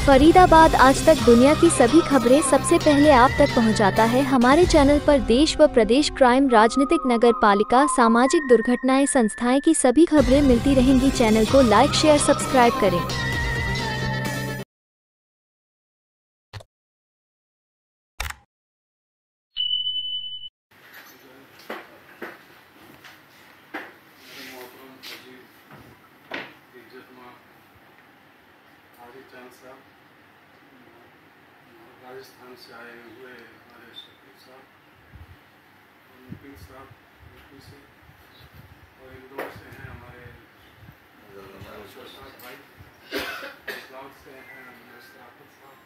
फरीदाबाद आज तक दुनिया की सभी खबरें सबसे पहले आप तक पहुंचाता है। हमारे चैनल पर देश व प्रदेश, क्राइम, राजनीतिक, नगर पालिका, सामाजिक दुर्घटनाएं, संस्थाएं की सभी खबरें मिलती रहेंगी। चैनल को लाइक, शेयर, सब्सक्राइब करें। राजस्थान से आए हुए हमारे शकील साहब और मुकीम साहब यूपी से, और इंदौर से हैं हमारे प्रसाद भाई, गुजरात से हैं हमारे सराफत साहब,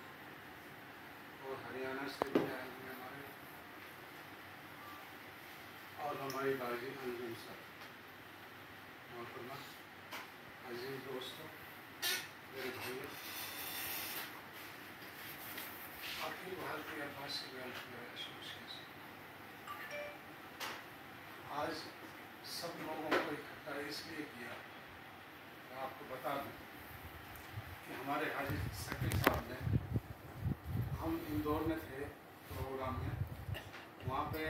और हरियाणा से भी आए हुए हमारे, और हमारी बाजी अंजुम साहब। अजीज दोस्तों, मेरे भाइयों, अखिल भारतीय आवासीय वेलफेयर एसोसिएशन आज सब लोगों को इकट्ठा इसलिए किया, मैं आपको बता दूं कि हमारे हाजी शकील साहब ने, हम इंदौर में थे प्रोग्राम में, वहाँ पे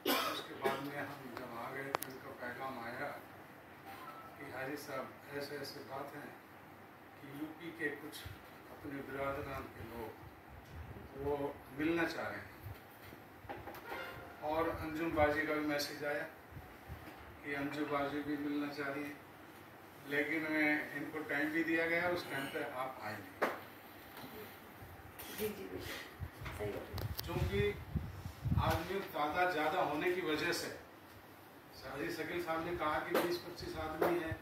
उसके बाद में हम जब आ गए तो उनका पैगाम आया कि हाजी साहब ऐसे ऐसे बात हैं कि यूपी के कुछ अपने बिरादरान के लोग वो मिलना चाह रहे हैं, और अंजुम बाजी का भी मैसेज आया कि अंजुम बाजी भी मिलना चाह रही है, लेकिन इनको टाइम भी दिया गया, उस टाइम पे आप आएंगे। क्योंकि आदमी तादाद ज़्यादा होने की वजह से हाजी शकील साहब ने कहा कि 20-25 आदमी हैं,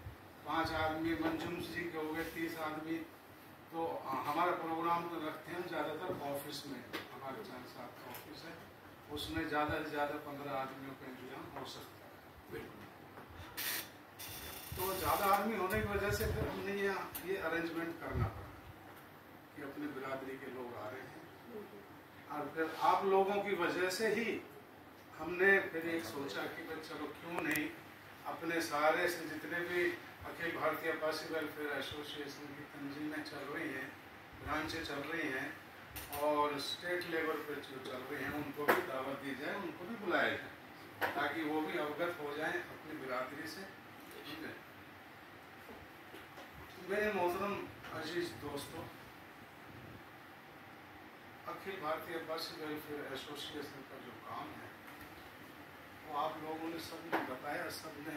5 आदमी मंजूम जी के हो गए, 30 आदमी, तो हमारा प्रोग्राम तो रखते हैं ज़्यादातर ऑफिस में, हमारे चांद साहब का ऑफिस है, उसमें ज़्यादा से ज़्यादा 15 आदमियों का इंतजाम हो सकता है। बिल्कुल। तो ज़्यादा आदमी होने की वजह से फिर हमने ये अरेंजमेंट करना पड़ा कि अपने बिरादरी के लोग आ रहे हैं, और फिर आप लोगों की वजह से ही हमने फिर एक सोचा कि भाई चलो क्यों नहीं अपने सारे से जितने भी अखिल भारतीय आवासीय वेलफेयर एसोसिएशन की तंजीमें चल रही हैं, ब्रांचें चल रही हैं, और स्टेट लेवल पर जो चल रही हैं, उनको भी दावत दी जाए, उनको भी बुलाया जाए, ताकि वो भी अवगत हो जाएं अपनी बिरादरी से। ठीक है मेरे मोहतरम अजीज दोस्तों, अखिल भारतीय आवासीय वेलफेयर एसोसिएशन का जो काम है वो आप लोगों ने सबने बताया, सबने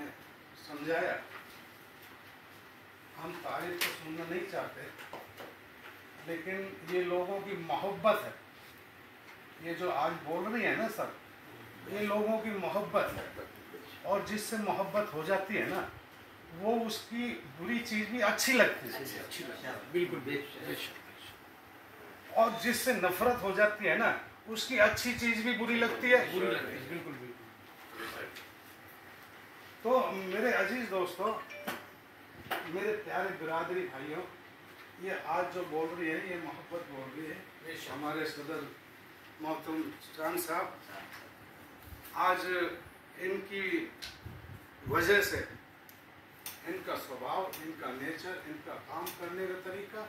समझाया। हम तारीफ को सुनना नहीं चाहते, लेकिन ये लोगों की मोहब्बत है, ये जो आज बोल रही है ना सर, ये लोगों की मोहब्बत है, और जिससे मोहब्बत हो जाती है ना, वो उसकी बुरी चीज़ भी अच्छी लगती है। बिल्कुल। और जिससे नफरत हो जाती है ना, उसकी अच्छी चीज़ भी बुरी लगती है। बिल्कुल। तो मेरे अजीज दोस्तों, मेरे प्यारे बिरादरी भाइयों, ये आज जो बोल रही है, ये मोहब्बत बोल रही है। हमारे सदर मोहतरम चांद साहब, आज इनकी वजह से, इनका स्वभाव, इनका नेचर, इनका काम करने का तरीका,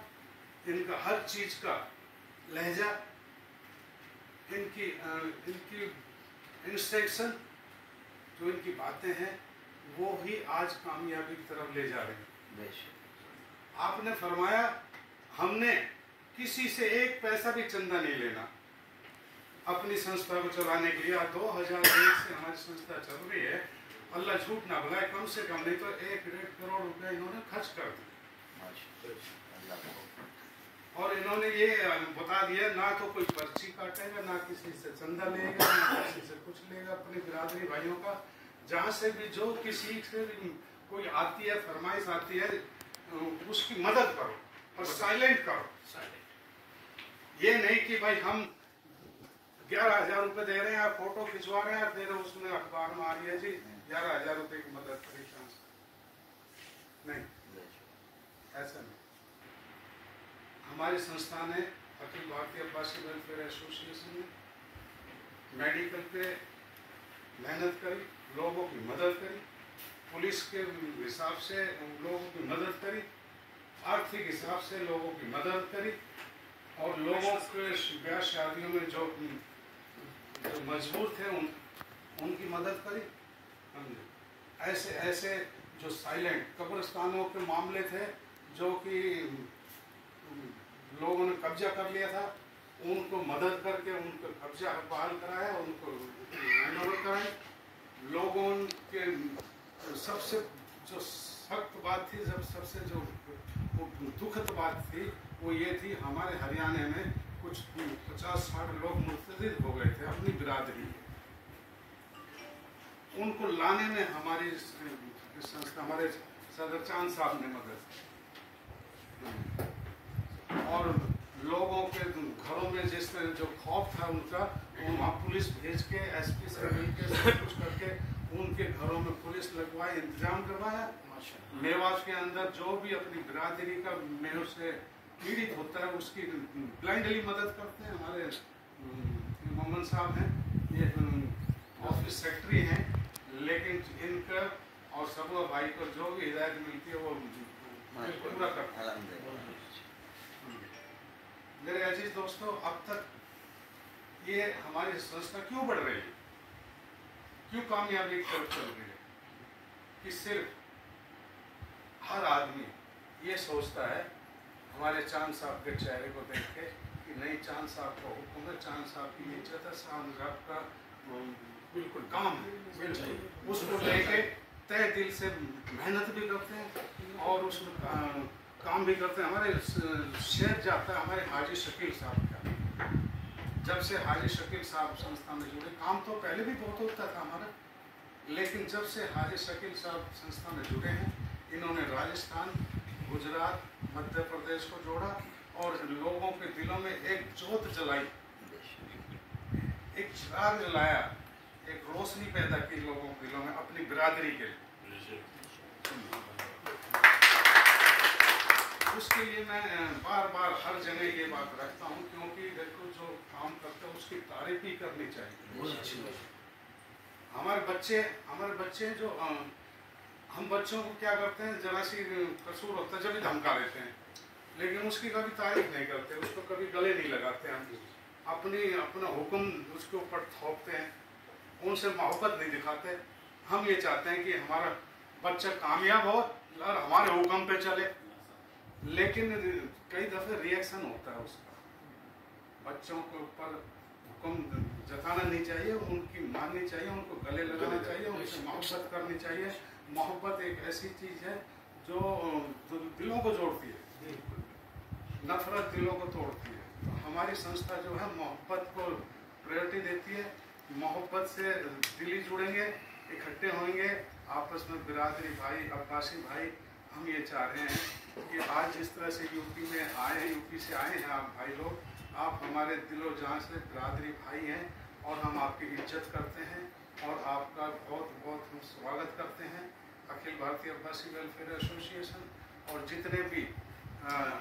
इनका हर चीज़ का लहजा, इनकी इंस्ट्रक्शन, जो इनकी बातें हैं, वो ही आज कामयाबी की तरफ ले जा रही है। आपने फरमाया हमने किसी से एक पैसा भी चंदा नहीं लेना अपनी संस्था को चलाने के लिए। 2001 से हमारी संस्था चल रही है, अल्लाह झूठ ना बुलाए, कम से कम नहीं तो 1-1.5 करोड़ रुपए इन्होंने खर्च कर दिए, और इन्होंने ये बता दिया ना तो कोई पर्ची काटेगा, ना किसी से चंदा लेगा, ना किसी से कुछ लेगा। अपनी बिरादरी भाइयों का जहाँ से भी जो किसी से भी कोई आती है, फरमाइश आती है, उसकी मदद करो और साइलेंट करो। ये नहीं कि भाई हम 11,000 रुपए दे रहे हैं, आप फोटो खिंचवा रहे हैं, फिर उसमें अखबार में आ रही है जी 11,000 रुपए की मदद करी, नहीं, ऐसा नहीं। हमारी संस्था ने, अखिल भारतीय आवासीय वेलफेयर एसोसिएशन ने मेडिकल पे मेहनत करी, लोगों की मदद करी, पुलिस के हिसाब से लोगों की मदद करी, आर्थिक हिसाब से लोगों की मदद करी, और लोगों के ब्याह शादियों में जो मजबूर थे उनकी मदद करी हमने। ऐसे ऐसे जो साइलेंट कब्रिस्तानों के मामले थे जो कि लोगों ने कब्जा कर लिया था, उनको मदद करके उनको कब्जा बहाल कराया, उनको हैंड ओवर कराया। लोगों के सबसे जो सख्त बात थी, सबसे जो दुखद बात थी वो ये थी, हमारे हरियाणा में कुछ 50-60 लोग मुर्तद हो गए थे अपनी बिरादरी, उनको लाने में हमारी संस्था, हमारे सदर चांद साहब ने मदद की। और लोगों के घरों में जिस तरह जो खौफ था उनका, वहाँ पुलिस भेज के एसपी से मिलकर सब कुछ करके उनके घरों में पुलिस लगवाए, इंतजाम करवाया। मेवात के अंदर जो भी अपनी बिरादरी का मेहर से पीड़ित होता है उसकी ब्लाइंडली मदद करते हैं। हमारे मोहम्मद साहब हैं, ये ऑफिस सेक्रेटरी हैं, लेकिन इनका और सबवा भाई को जो भी हिदायत मिलती है वो पूरा करते हैं। मेरे अजीज दोस्तों, अब तक ये हमारी संस्था क्यों बढ़ रही है, क्यों कामयाबी की तरफ चल रही है कि सिर्फ हर आदमी ये सोचता है हमारे चांद साहब के चेहरे को देख के कि नहीं, चांद साहब का हुक्म है, चांद साहब की इज्जत है, चांद साहब का बिल्कुल काम है, बिल्कुल उसको लेके तय दिल से मेहनत भी करते हैं और उसमें काम भी करते हैं। हमारे शेर जाता है हमारे हाजी शकील साहब का, जब से हाजी शकील साहब संस्था में जुड़े, काम तो पहले भी बहुत होता था हमारा, लेकिन जब से हाजी शकील साहब संस्था में जुड़े हैं, इन्होंने राजस्थान, गुजरात, मध्य प्रदेश को जोड़ा और लोगों के दिलों में एक जोत जलाई, एक चिराग जलाया, एक रोशनी पैदा की लोगों के दिलों में अपनी बिरादरी के लिए। उसके लिए मैं बार बार हर जगह ये बात रखता हूँ, क्योंकि देखो जो काम करते हैं उसकी तारीफ ही करनी चाहिए। हमारे बच्चे जो हम बच्चों को क्या करते हैं, जरा सी कसूर होता है जब भी धमका देते हैं, लेकिन उसकी कभी तारीफ नहीं करते, उसको कभी गले नहीं लगाते हैं, अपना हुक्म उसके ऊपर थोपते हैं, उनसे मोहब्बत नहीं दिखाते। हम ये चाहते हैं कि हमारा बच्चा कामयाब हो और हमारे हुक्म पे चले, लेकिन कई दफे रिएक्शन होता है उसका, बच्चों के ऊपर हुक्म जताना नहीं चाहिए, उनकी माननी चाहिए, उनको गले लगाना चाहिए, उनसे मोहब्बत करनी चाहिए। मोहब्बत एक ऐसी चीज़ है जो दिलों को जोड़ती है, नफरत दिलों को तोड़ती है। तो हमारी संस्था जो है मोहब्बत को प्रायोरिटी देती है, मोहब्बत से दिल ही जुड़ेंगे, इकट्ठे होंगे आपस में, बिरादरी भाई, अब्बासी भाई। हम ये चाह रहे हैं कि आज जिस तरह से यूपी में आए हैं, यूपी से आए हैं आप भाई लोग, आप हमारे दिलो जान से बिरादरी भाई हैं और हम आपकी इज्जत करते हैं और आपका बहुत बहुत हम स्वागत करते हैं। अखिल भारतीय अब्बासी वेलफेयर एसोसिएशन और जितने भी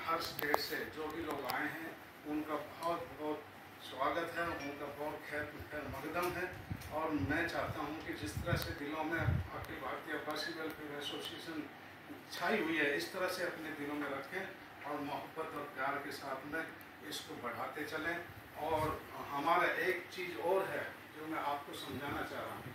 हर स्टेट से जो भी लोग आए हैं उनका बहुत बहुत स्वागत है, उनका बहुत खैर मकदम है। और मैं चाहता हूं कि जिस तरह से दिलों में अखिल भारतीय अब्बासी वेलफेयर एसोसिएशन छाई हुई है, इस तरह से अपने दिलों में रखें और मोहब्बत और प्यार के साथ में इसको बढ़ाते चलें। और हमारा एक चीज़ और है जो मैं आपको समझाना चाह रहा हूँ,